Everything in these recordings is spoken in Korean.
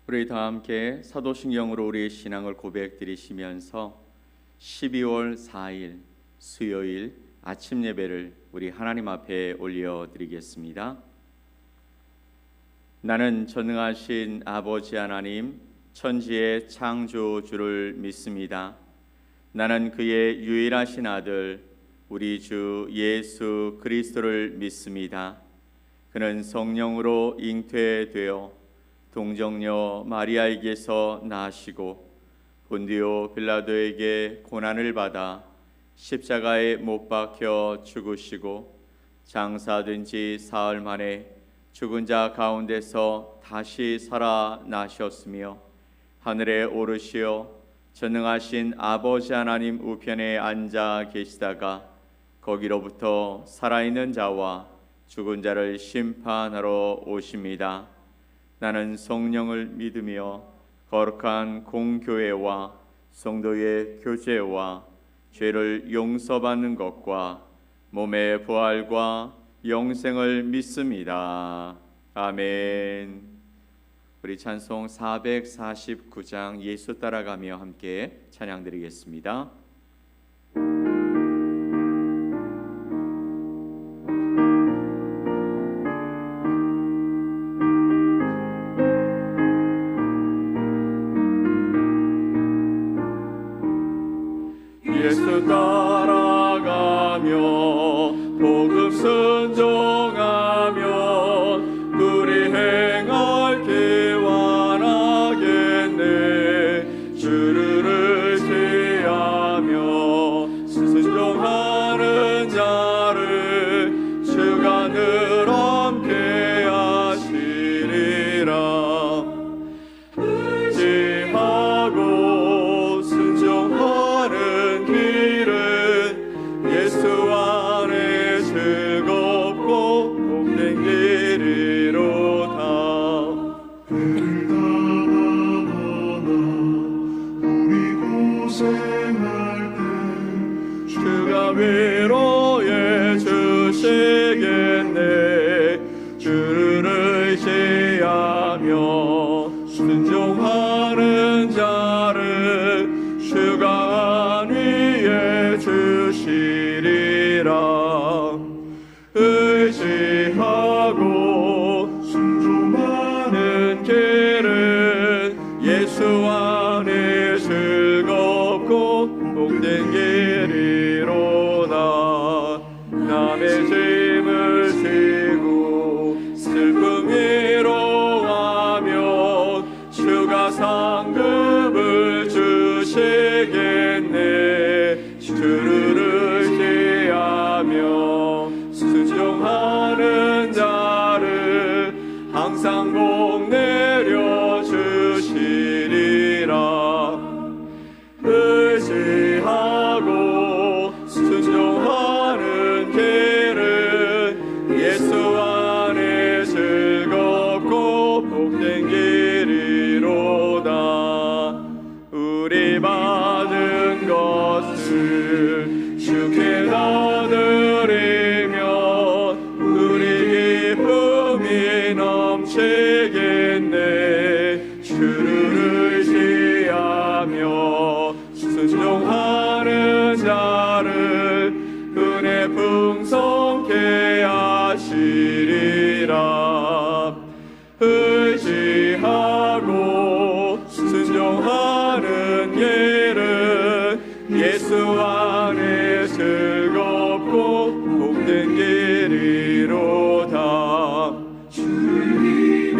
우리 다 함께 사도신경으로 우리의 신앙을 고백드리시면서 12월 4일 수요일 아침 예배를 우리 하나님 앞에 올려드리겠습니다. 나는 전능하신 아버지 하나님 천지의 창조주를 믿습니다. 나는 그의 유일하신 아들 우리 주 예수 그리스도를 믿습니다. 그는 성령으로 잉태되어 동정녀 마리아에게서 나시고 본디오 빌라도에게 고난을 받아 십자가에 못 박혀 죽으시고 장사된 지 사흘 만에 죽은 자 가운데서 다시 살아나셨으며 하늘에 오르시어 전능하신 아버지 하나님 우편에 앉아 계시다가 거기로부터 살아있는 자와 죽은 자를 심판하러 오십니다. 나는 성령을 믿으며 거룩한 공교회와 성도의 교제와 죄를 용서받는 것과 몸의 부활과 영생을 믿습니다. 아멘. 우리 찬송 449장 예수 따라가며 함께 찬양드리겠습니다. 예수 따라가며 복음 순종하며 우리 행할 길 원하겠네. 주를 의지하며 순종하는 자를 주가 늘 함께 하시리라. 의지하고 순종하는 길은 예수 안에 즐겁고 복된 길이로다. 배를 타거나 우리 고생할 때 주가 위로해 주시겠네. 주를 의지하며 순종하는 자를 주가 안위해 주시리라. 의지하고 순종하는 길은 예수 안에 즐겁고 복된 길이로다. 남의 짐을 지고 슬픔 위로하며 주가 상급을 주시겠네. 주를 의지하며 순종하는 자를 항상 복 내려 주시리라. 의지하고 순종하는 길은 예수 안에 즐겁고 복된 길이로다. 우리 받은 것을 주께 나드리면 우리 기쁨이 넘치겠네. 주를 의지하며 순종하는 자를 은혜 풍성케 하시리라. 의지하고 순종하는 길은 예수 안에 즐겁고 복된 길이로다. 주를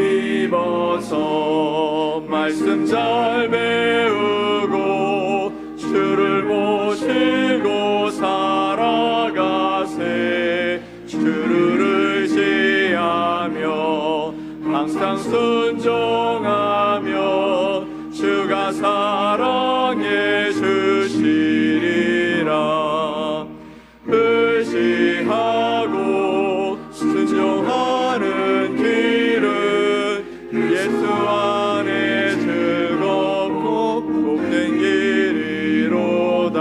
힘입어서 말씀 잘 배우고 주를 모시고 살아가세. 주를 의지하며 항상 순종하며 주가 사랑해 주시리라. 의지하고 순종하는 길은 예수 안에 즐겁고 복된 길이로다.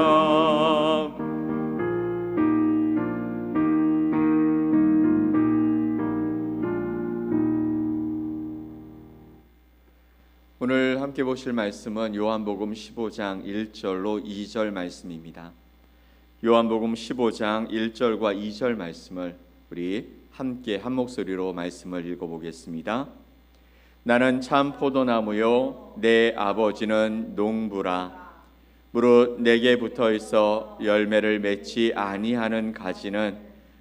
함께 보실 말씀은 요한복음 15장 1절로 2절 말씀입니다. 요한복음 15장 1절과 2절 말씀을 우리 함께 한 목소리로 말씀을 읽어보겠습니다. 나는 참 포도나무요 내 아버지는 농부라. 무릇 내게 붙어 있어 열매를 맺지 아니하는 가지는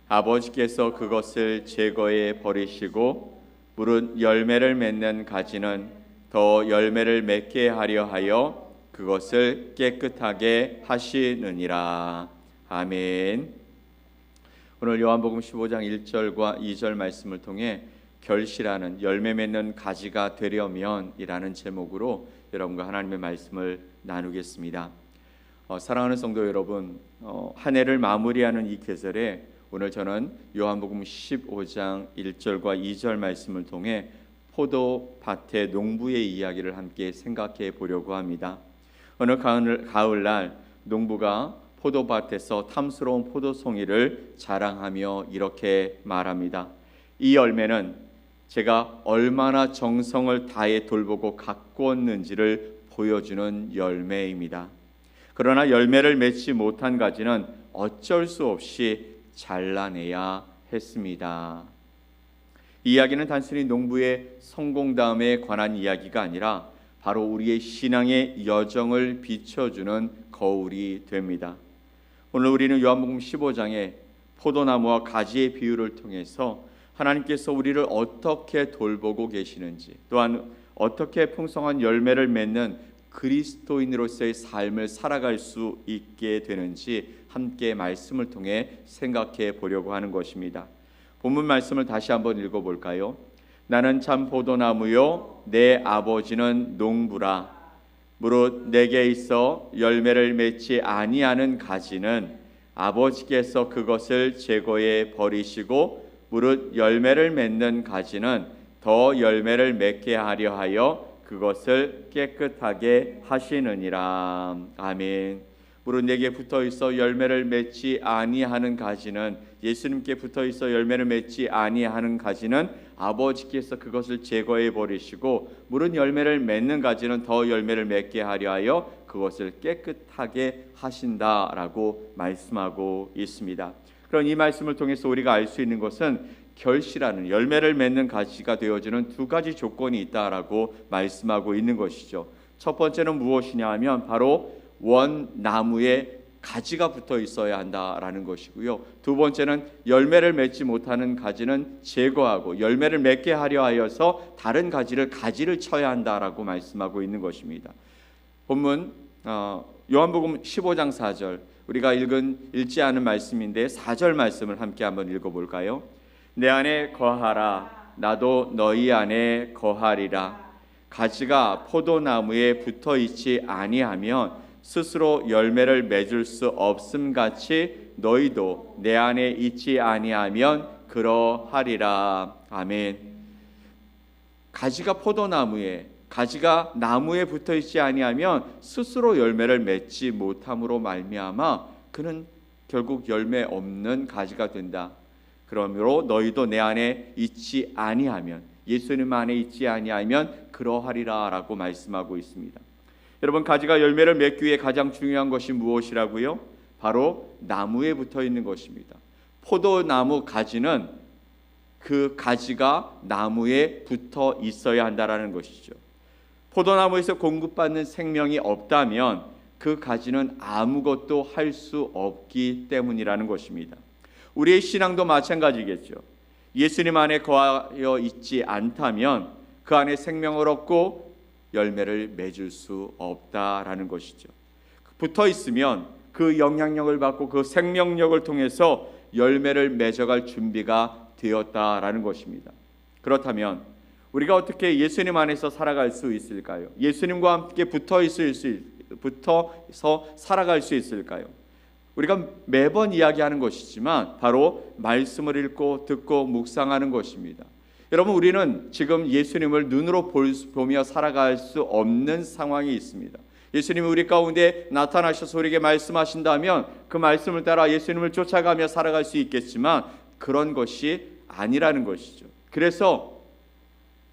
아버지께서 그것을 제거해 버리시고 무릇 열매를 맺는 가지는 더 열매를 맺게 하려 하여 그것을 깨끗하게 하시느니라. 아멘. 오늘 요한복음 15장 1절과 2절 말씀을 통해 결실하는 열매 맺는 가지가 되려면 이라는 제목으로 여러분과 하나님의 말씀을 나누겠습니다. 사랑하는 성도 여러분, 한 해를 마무리하는 이 계절에 오늘 저는 요한복음 15장 1절과 2절 말씀을 통해 포도밭의 농부의 이야기를 함께 생각해 보려고 합니다. 어느 가을날 농부가 포도밭에서 탐스러운 포도송이를 자랑하며 이렇게 말합니다. 이 열매는 제가 얼마나 정성을 다해 돌보고 가꾸었는지를 보여주는 열매입니다. 그러나 열매를 맺지 못한 가지는 어쩔 수 없이 잘라내야 했습니다. 이 이야기는 단순히 농부의 성공담에 관한 이야기가 아니라 바로 우리의 신앙의 여정을 비춰주는 거울이 됩니다. 오늘 우리는 요한복음 15장의 포도나무와 가지의 비유를 통해서 하나님께서 우리를 어떻게 돌보고 계시는지, 또한 어떻게 풍성한 열매를 맺는 그리스도인으로서의 삶을 살아갈 수 있게 되는지 함께 말씀을 통해 생각해 보려고 하는 것입니다. 본문 말씀을 다시 한번 읽어볼까요? 나는 참 포도나무요 내 아버지는 농부라. 무릇 내게 있어 열매를 맺지 아니하는 가지는 아버지께서 그것을 제거해 버리시고 무릇 열매를 맺는 가지는 더 열매를 맺게 하려 하여 그것을 깨끗하게 하시느니라. 아멘. 무릇 내게 붙어 있어 열매를 맺지 아니하는 가지는, 예수님께 붙어 있어 열매를 맺지 아니하는 가지는 아버지께서 그것을 제거해 버리시고 무릇 열매를 맺는 가지는 더 열매를 맺게 하려 하여 그것을 깨끗하게 하신다라고 말씀하고 있습니다. 그럼 이 말씀을 통해서 우리가 알 수 있는 것은 결실하는 열매를 맺는 가지가 되어지는 두 가지 조건이 있다라고 말씀하고 있는 것이죠. 첫 번째는 무엇이냐 하면 바로 원 나무에 가지가 붙어 있어야 한다라는 것이고요. 두 번째는 열매를 맺지 못하는 가지는 제거하고 열매를 맺게 하려 하여서 다른 가지를 쳐야 한다라고 말씀하고 있는 것입니다. 본문 요한복음 15장 4절, 우리가 읽지 않은 말씀인데 4절 말씀을 함께 한번 읽어볼까요? 내 안에 거하라, 나도 너희 안에 거하리라. 가지가 포도나무에 붙어 있지 아니하면 스스로 열매를 맺을 수 없음같이 너희도 내 안에 있지 아니하면 그러하리라. 아멘. 가지가 나무에 붙어 있지 아니하면 스스로 열매를 맺지 못함으로 말미암아 그는 결국 열매 없는 가지가 된다. 그러므로 너희도 내 안에 있지 아니하면, 예수님 안에 있지 아니하면 그러하리라라고 말씀하고 있습니다. 여러분, 가지가 열매를 맺기 위해 가장 중요한 것이 무엇이라고요? 바로 나무에 붙어 있는 것입니다. 포도나무 가지는 그 가지가 나무에 붙어 있어야 한다라는 것이죠. 포도나무에서 공급받는 생명이 없다면 그 가지는 아무것도 할 수 없기 때문이라는 것입니다. 우리의 신앙도 마찬가지겠죠. 예수님 안에 거하여 있지 않다면 그 안에 생명을 얻고 열매를 맺을 수 없다라는 것이죠. 붙어 있으면 그 영향력을 받고 그 생명력을 통해서 열매를 맺어갈 준비가 되었다라는 것입니다. 그렇다면 우리가 어떻게 예수님 안에서 살아갈 수 있을까요? 예수님과 함께 붙어서 살아갈 수 있을까요? 우리가 매번 이야기하는 것이지만 바로 말씀을 읽고 듣고 묵상하는 것입니다. 여러분, 우리는 지금 예수님을 눈으로 보며 살아갈 수 없는 상황이 있습니다. 예수님이 우리 가운데 나타나셔서 우리에게 말씀하신다면 그 말씀을 따라 예수님을 쫓아가며 살아갈 수 있겠지만 그런 것이 아니라는 것이죠. 그래서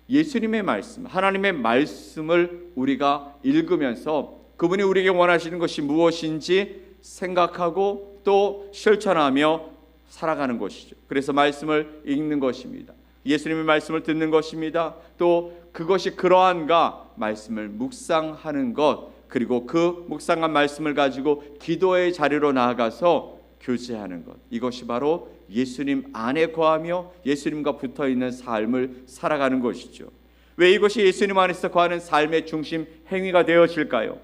예수님의 말씀, 하나님의 말씀을 우리가 읽으면서 그분이 우리에게 원하시는 것이 무엇인지 생각하고 또 실천하며 살아가는 것이죠. 그래서 말씀을 읽는 것입니다. 예수님의 말씀을 듣는 것입니다. 또 그것이 그러한가 말씀을 묵상하는 것, 그리고 그 묵상한 말씀을 가지고 기도의 자리로 나아가서 교제하는 것, 이것이 바로 예수님 안에 거하며 예수님과 붙어있는 삶을 살아가는 것이죠. 왜 이것이 예수님 안에서 거하는 삶의 중심 행위가 되어질까요?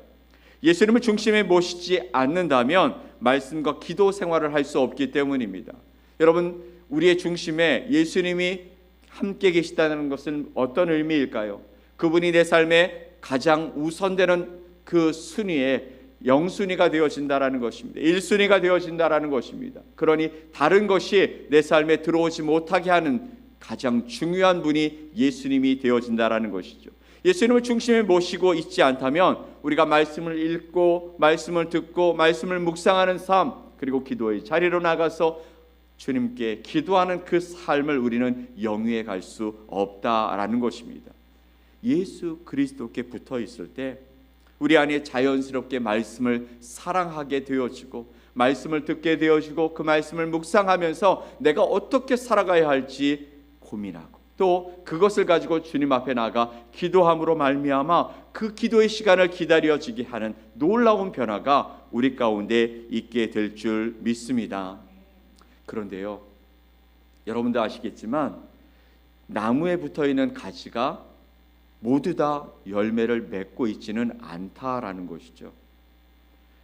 예수님을 중심에 모시지 않는다면 말씀과 기도 생활을 할 수 없기 때문입니다. 여러분, 우리의 중심에 예수님이 함께 계시다는 것은 어떤 의미일까요? 그분이 내 삶에 가장 우선되는 그 순위에 영순위가 되어진다라는 것입니다. 1순위가 되어진다라는 것입니다. 그러니 다른 것이 내 삶에 들어오지 못하게 하는 가장 중요한 분이 예수님이 되어진다라는 것이죠. 예수님을 중심에 모시고 있지 않다면 우리가 말씀을 읽고 말씀을 듣고 말씀을 묵상하는 삶, 그리고 기도의 자리로 나가서 주님께 기도하는 그 삶을 우리는 영위해 갈 수 없다라는 것입니다. 예수 그리스도께 붙어 있을 때 우리 안에 자연스럽게 말씀을 사랑하게 되어지고 말씀을 듣게 되어지고 그 말씀을 묵상하면서 내가 어떻게 살아가야 할지 고민하고 또 그것을 가지고 주님 앞에 나가 기도함으로 말미암아 그 기도의 시간을 기다려지게 하는 놀라운 변화가 우리 가운데 있게 될 줄 믿습니다. 그런데요, 여러분도 아시겠지만 나무에 붙어있는 가지가 모두 다 열매를 맺고 있지는 않다라는 것이죠.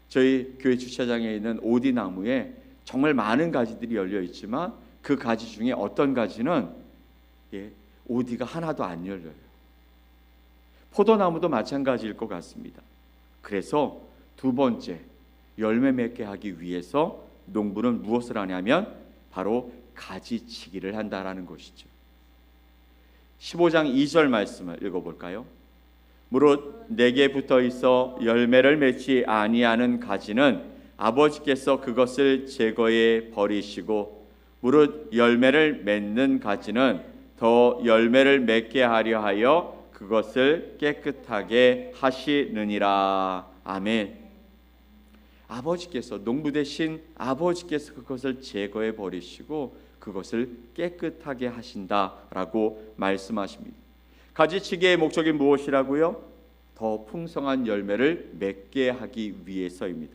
저희 교회 주차장에 있는 오디 나무에 정말 많은 가지들이 열려 있지만 그 가지 중에 어떤 가지는 오디가 하나도 안 열려요. 포도나무도 마찬가지일 것 같습니다. 그래서 두 번째, 열매 맺게 하기 위해서 농부는 무엇을 하냐면 바로 가지치기를 한다라는 것이죠. 15장 2절 말씀을 읽어볼까요? 무릇 내게 붙어 있어 열매를 맺지 아니하는 가지는 아버지께서 그것을 제거해 버리시고 무릇 열매를 맺는 가지는 더 열매를 맺게 하려 하여 그것을 깨끗하게 하시느니라. 아멘. 아버지께서, 농부 대신 아버지께서 그것을 제거해 버리시고 그것을 깨끗하게 하신다라고 말씀하십니다. 가지치기의 목적이 무엇이라고요? 더 풍성한 열매를 맺게 하기 위해서입니다.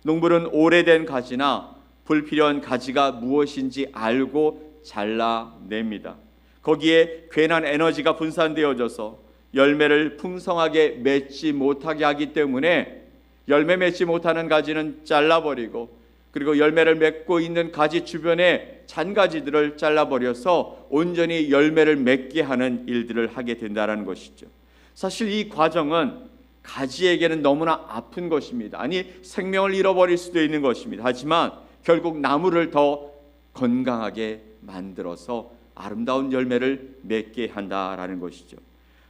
농부는 오래된 가지나 불필요한 가지가 무엇인지 알고 잘라냅니다. 거기에 괜한 에너지가 분산되어져서 열매를 풍성하게 맺지 못하게 하기 때문에 열매 맺지 못하는 가지는 잘라버리고 그리고 열매를 맺고 있는 가지 주변에 잔가지들을 잘라버려서 온전히 열매를 맺게 하는 일들을 하게 된다는 것이죠. 사실 이 과정은 가지에게는 너무나 아픈 것입니다. 아니, 생명을 잃어버릴 수도 있는 것입니다. 하지만 결국 나무를 더 건강하게 만들어서 아름다운 열매를 맺게 한다라는 것이죠.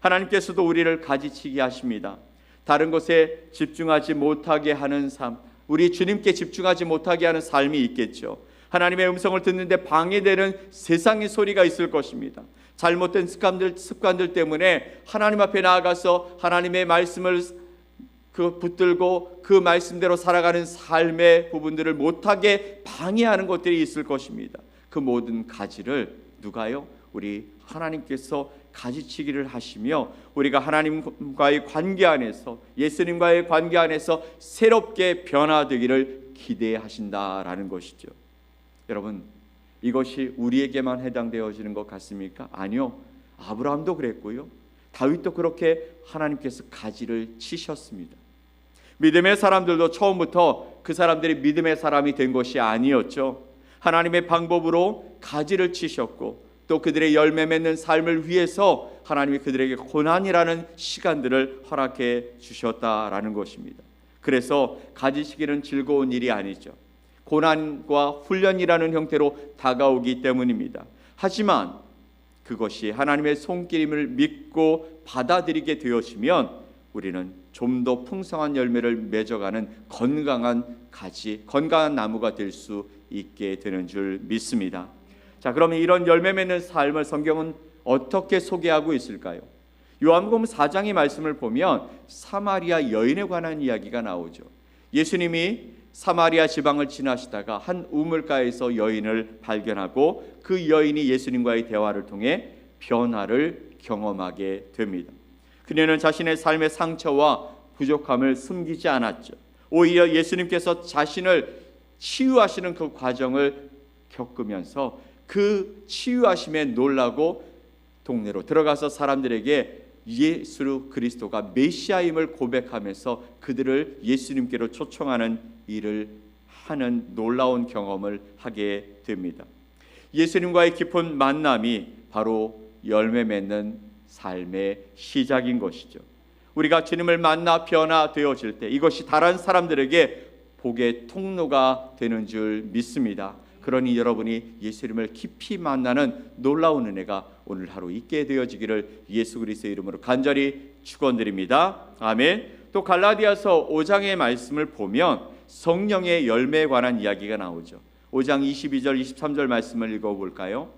하나님께서도 우리를 가지치기 하십니다. 다른 것에 집중하지 못하게 하는 삶, 우리 주님께 집중하지 못하게 하는 삶이 있겠죠. 하나님의 음성을 듣는데 방해되는 세상의 소리가 있을 것입니다. 잘못된 습관들 때문에 하나님 앞에 나아가서 하나님의 말씀을 붙들고 그 말씀대로 살아가는 삶의 부분들을 못하게 방해하는 것들이 있을 것입니다. 그 모든 가지를 누가요? 우리 하나님께서 가지치기를 하시며 우리가 하나님과의 관계 안에서, 예수님과의 관계 안에서 새롭게 변화되기를 기대하신다라는 것이죠. 여러분, 이것이 우리에게만 해당되어지는 것 같습니까? 아니요. 아브라함도 그랬고요, 다윗도 그렇게 하나님께서 가지를 치셨습니다. 믿음의 사람들도 처음부터 그 사람들이 믿음의 사람이 된 것이 아니었죠. 하나님의 방법으로 가지를 치셨고 또 그들의 열매 맺는 삶을 위해서 하나님이 그들에게 고난이라는 시간들을 허락해 주셨다라는 것입니다. 그래서 가지치기는 즐거운 일이 아니죠. 고난과 훈련이라는 형태로 다가오기 때문입니다. 하지만 그것이 하나님의 손길임을 믿고 받아들이게 되어지면 우리는 좀 더 풍성한 열매를 맺어가는 건강한 가지, 건강한 나무가 될 수 있게 되는 줄 믿습니다. 자, 그러면 이런 열매 맺는 삶을 성경은 어떻게 소개하고 있을까요? 요한복음 4장의 말씀을 보면 사마리아 여인에 관한 이야기가 나오죠. 예수님이 사마리아 지방을 지나시다가 한 우물가에서 여인을 발견하고 그 여인이 예수님과의 대화를 통해 변화를 경험하게 됩니다. 그녀는 자신의 삶의 상처와 부족함을 숨기지 않았죠. 오히려 예수님께서 자신을 치유하시는 그 과정을 겪으면서 그 치유하심에 놀라고 동네로 들어가서 사람들에게 예수 그리스도가 메시아임을 고백하면서 그들을 예수님께로 초청하는 일을 하는 놀라운 경험을 하게 됩니다. 예수님과의 깊은 만남이 바로 열매 맺는 삶의 시작인 것이죠. 우리가 주님을 만나 변화되어질 때 이것이 다른 사람들에게 복의 통로가 되는 줄 믿습니다. 그러니 여러분이 예수님을 깊이 만나는 놀라운 은혜가 오늘 하루 있게 되어지기를 예수 그리스도의 이름으로 간절히 축원드립니다. 아멘. 또 갈라디아서 5장의 말씀을 보면 성령의 열매에 관한 이야기가 나오죠. 5장 22절 23절 말씀을 읽어볼까요?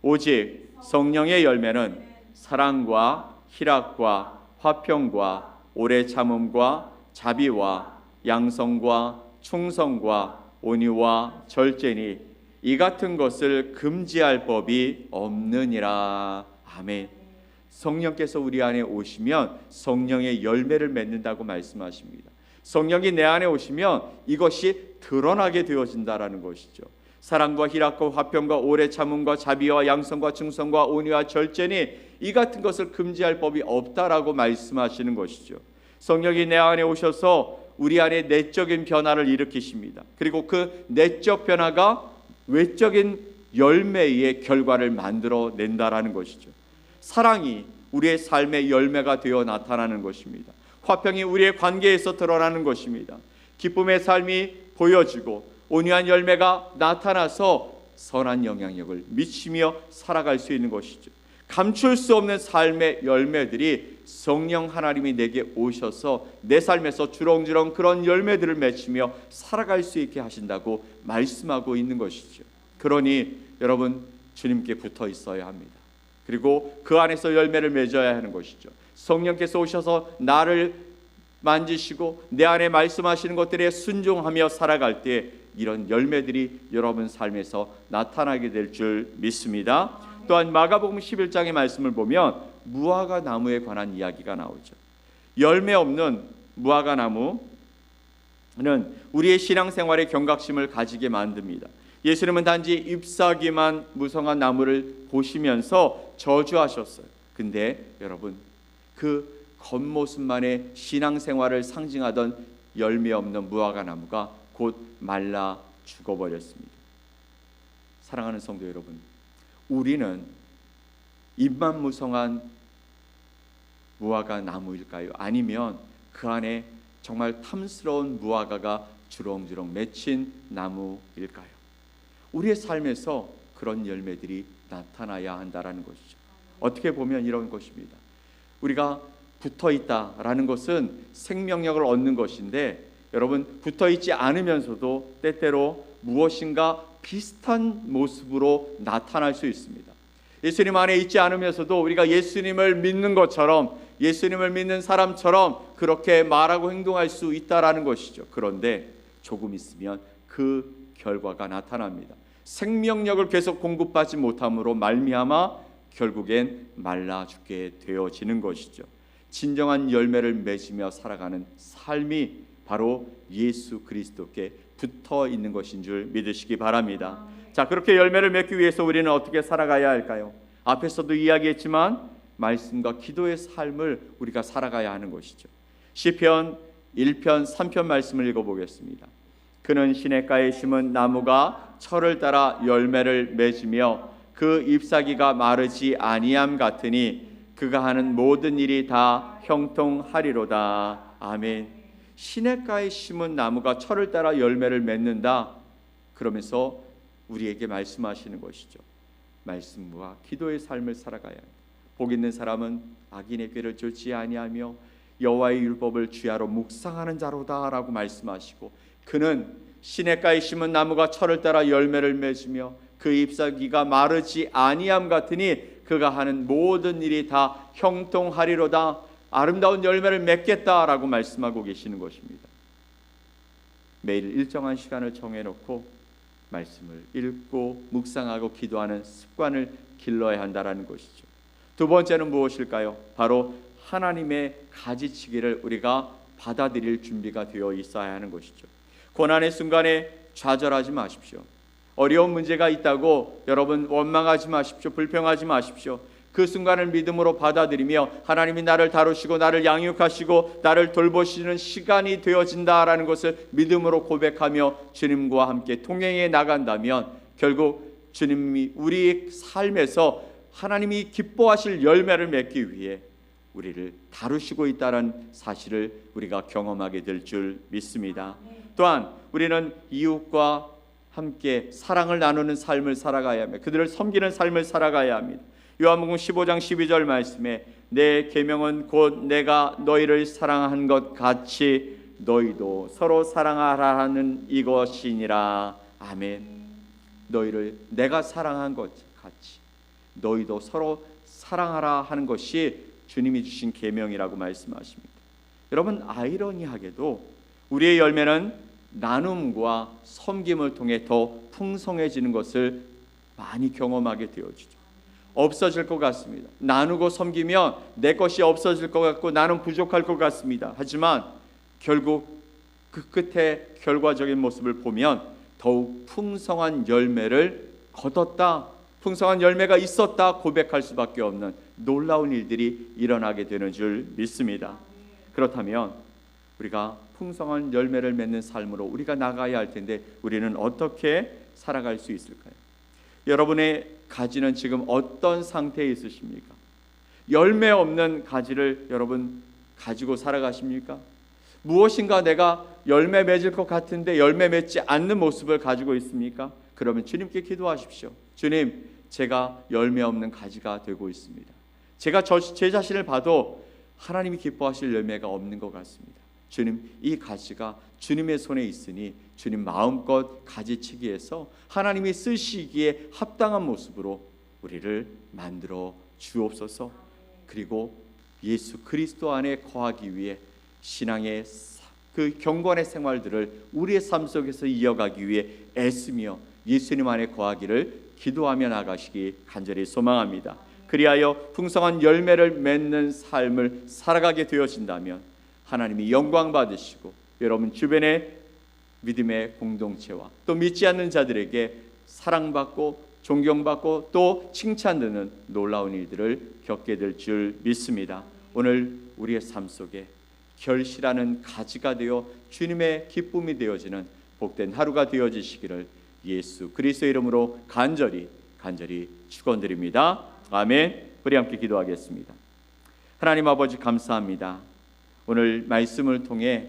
오직 성령의 열매는 사랑과 희락과 화평과 오래 참음과 자비와 양성과 충성과 온유와 절제니 이 같은 것을 금지할 법이 없느니라. 아멘. 성령께서 우리 안에 오시면 성령의 열매를 맺는다고 말씀하십니다. 성령이 내 안에 오시면 이것이 드러나게 되어진다라는 것이죠. 사랑과 희락과 화평과 오래 참음과 자비와 양성과 충성과 온유와 절제니 이 같은 것을 금지할 법이 없다라고 말씀하시는 것이죠. 성령이 내 안에 오셔서 우리 안에 내적인 변화를 일으키십니다. 그리고 그 내적 변화가 외적인 열매의 결과를 만들어낸다라는 것이죠. 사랑이 우리의 삶의 열매가 되어 나타나는 것입니다. 화평이 우리의 관계에서 드러나는 것입니다. 기쁨의 삶이 보여지고 온유한 열매가 나타나서 선한 영향력을 미치며 살아갈 수 있는 것이죠. 감출 수 없는 삶의 열매들이 성령 하나님이 내게 오셔서 내 삶에서 주렁주렁 그런 열매들을 맺히며 살아갈 수 있게 하신다고 말씀하고 있는 것이죠. 그러니 여러분 주님께 붙어 있어야 합니다. 그리고 그 안에서 열매를 맺어야 하는 것이죠. 성령께서 오셔서 나를 만지시고 내 안에 말씀하시는 것들에 순종하며 살아갈 때 이런 열매들이 여러분 삶에서 나타나게 될 줄 믿습니다. 또한 마가복음 11장의 말씀을 보면 무화과 나무에 관한 이야기가 나오죠. 열매 없는 무화과 나무는 우리의 신앙생활의 경각심을 가지게 만듭니다. 예수님은 단지 잎사귀만 무성한 나무를 보시면서 저주하셨어요. 근데 여러분 그 겉모습만의 신앙생활을 상징하던 열매 없는 무화과 나무가 곧 말라 죽어버렸습니다. 사랑하는 성도 여러분, 우리는 잎만 무성한 무화과 나무일까요? 아니면 그 안에 정말 탐스러운 무화과가 주렁주렁 맺힌 나무일까요? 우리의 삶에서 그런 열매들이 나타나야 한다라는 것이죠. 어떻게 보면 이런 것입니다. 우리가 붙어있다라는 것은 생명력을 얻는 것인데 여러분 붙어있지 않으면서도 때때로 무엇인가 비슷한 모습으로 나타날 수 있습니다. 예수님 안에 있지 않으면서도 우리가 예수님을 믿는 것처럼 예수님을 믿는 사람처럼 그렇게 말하고 행동할 수 있다라는 것이죠. 그런데 조금 있으면 그 결과가 나타납니다. 생명력을 계속 공급받지 못함으로 말미암아 결국엔 말라 죽게 되어지는 것이죠. 진정한 열매를 맺으며 살아가는 삶이 바로 예수 그리스도께 붙어 있는 것인 줄 믿으시기 바랍니다. 자, 그렇게 열매를 맺기 위해서 우리는 어떻게 살아가야 할까요? 앞에서도 이야기했지만 말씀과 기도의 삶을 우리가 살아가야 하는 것이죠. 시편 1편 3편 말씀을 읽어보겠습니다. 그는 시냇가에 심은 나무가 철을 따라 열매를 맺으며 그 잎사귀가 마르지 아니함 같으니 그가 하는 모든 일이 다 형통하리로다. 아멘. 시냇가에 심은 나무가 철을 따라 열매를 맺는다. 그러면서 우리에게 말씀하시는 것이죠. 말씀과 기도의 삶을 살아가야 합니다. 복 있는 사람은 악인의 꾀를 쫓지 아니하며 여호와의 율법을 주야로 묵상하는 자로다라고 말씀하시고 그는 시냇가에 심은 나무가 철을 따라 열매를 맺으며 그 잎사귀가 마르지 아니함 같으니 그가 하는 모든 일이 다 형통하리로다, 아름다운 열매를 맺겠다라고 말씀하고 계시는 것입니다. 매일 일정한 시간을 정해놓고 말씀을 읽고 묵상하고 기도하는 습관을 길러야 한다라는 것이죠. 두 번째는 무엇일까요? 바로 하나님의 가지치기를 우리가 받아들일 준비가 되어 있어야 하는 것이죠. 고난의 순간에 좌절하지 마십시오. 어려운 문제가 있다고 여러분 원망하지 마십시오. 불평하지 마십시오. 그 순간을 믿음으로 받아들이며 하나님이 나를 다루시고 나를 양육하시고 나를 돌보시는 시간이 되어진다라는 것을 믿음으로 고백하며 주님과 함께 동행해 나간다면 결국 주님이 우리 삶에서 하나님이 기뻐하실 열매를 맺기 위해 우리를 다루시고 있다는 사실을 우리가 경험하게 될 줄 믿습니다. 또한 우리는 이웃과 함께 사랑을 나누는 삶을 살아가야 합니다. 그들을 섬기는 삶을 살아가야 합니다. 요한복음 15장 12절 말씀에 내 계명은 곧 내가 너희를 사랑한 것 같이 너희도 서로 사랑하라 하는 이것이니라. 아멘. 너희를 내가 사랑한 것 같이 너희도 서로 사랑하라 하는 것이 주님이 주신 계명이라고 말씀하십니다. 여러분, 아이러니하게도 우리의 열매는 나눔과 섬김을 통해 더 풍성해지는 것을 많이 경험하게 되어지죠. 없어질 것 같습니다. 나누고 섬기면 내 것이 없어질 것 같고 나는 부족할 것 같습니다. 하지만 결국 그 끝에 결과적인 모습을 보면 더욱 풍성한 열매를 거뒀다, 풍성한 열매가 있었다 고백할 수밖에 없는 놀라운 일들이 일어나게 되는 줄 믿습니다. 그렇다면 우리가 풍성한 열매를 맺는 삶으로 우리가 나가야 할 텐데 우리는 어떻게 살아갈 수 있을까요? 여러분의 가지는 지금 어떤 상태에 있으십니까? 열매 없는 가지를 여러분 가지고 살아가십니까? 무엇인가 내가 열매 맺을 것 같은데 열매 맺지 않는 모습을 가지고 있습니까? 그러면 주님께 기도하십시오. 주님, 제가 열매 없는 가지가 되고 있습니다. 제가 제 자신을 봐도 하나님이 기뻐하실 열매가 없는 것 같습니다. 주님, 이 가지가 주님의 손에 있으니 주님 마음껏 가지치기해서 하나님이 쓰시기에 합당한 모습으로 우리를 만들어 주옵소서. 그리고 예수 그리스도 안에 거하기 위해 신앙의 그 경건의 생활들을 우리의 삶 속에서 이어가기 위해 애쓰며 예수님 안에 거하기를 기도하며 나가시기 간절히 소망합니다. 그리하여 풍성한 열매를 맺는 삶을 살아가게 되어진다면 하나님이 영광 받으시고 여러분 주변의 믿음의 공동체와 또 믿지 않는 자들에게 사랑받고 존경받고 또 칭찬되는 놀라운 일들을 겪게 될 줄 믿습니다. 오늘 우리의 삶 속에 결실하는 가지가 되어 주님의 기쁨이 되어지는 복된 하루가 되어지시기를 예수 그리스도의 이름으로 간절히 축원드립니다. 아멘. 우리 함께 기도하겠습니다. 하나님 아버지 감사합니다. 오늘 말씀을 통해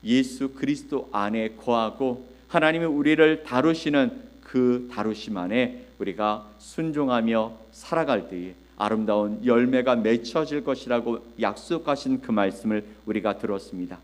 예수 그리스도 안에 거하고 하나님이 우리를 다루시는 그 다루심 안에 우리가 순종하며 살아갈 때에 아름다운 열매가 맺혀질 것이라고 약속하신 그 말씀을 우리가 들었습니다.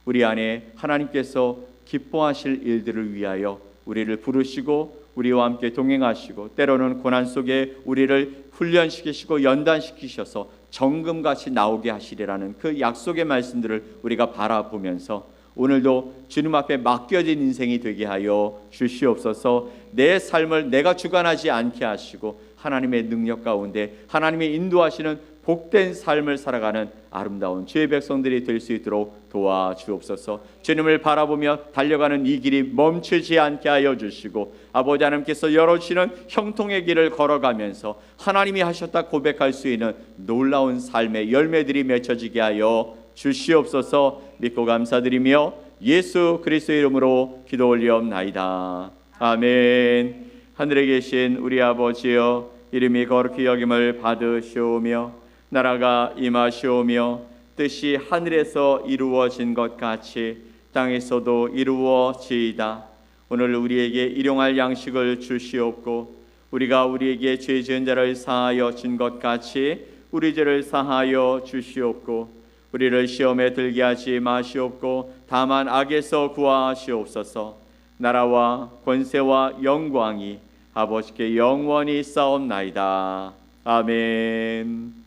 우리 안에 하나님께서 기뻐하실 일들을 위하여 우리를 부르시고 우리와 함께 동행하시고 때로는 고난 속에 우리를 훈련시키시고 연단시키셔서 정금같이 나오게 하시리라는 그 약속의 말씀들을 우리가 바라보면서 오늘도 주님 앞에 맡겨진 인생이 되게 하여 주시옵소서. 내 삶을 내가 주관하지 않게 하시고 하나님의 능력 가운데 하나님의 인도하시는 복된 삶을 살아가는 아름다운 주의 백성들이 될 수 있도록 도와주옵소서. 주님을 바라보며 달려가는 이 길이 멈추지 않게 하여 주시고 아버지 하나님께서 열어주시는 형통의 길을 걸어가면서 하나님이 하셨다 고백할 수 있는 놀라운 삶의 열매들이 맺혀지게 하여 주시옵소서. 믿고 감사드리며 예수 그리스도의 이름으로 기도 올리옵나이다. 아멘. 하늘에 계신 우리 아버지여, 이름이 거룩히 여김을 받으시오며 나라가 임하시오며 뜻이 하늘에서 이루어진 것 같이 땅에서도 이루어지이다. 오늘 우리에게 일용할 양식을 주시옵고 우리가 우리에게 죄 지은 자를 사하여 준 것 같이 우리 죄를 사하여 주시옵고 우리를 시험에 들게 하지 마시옵고 다만 악에서 구하시옵소서. 나라와 권세와 영광이 아버지께 영원히 싸움나이다. 아멘.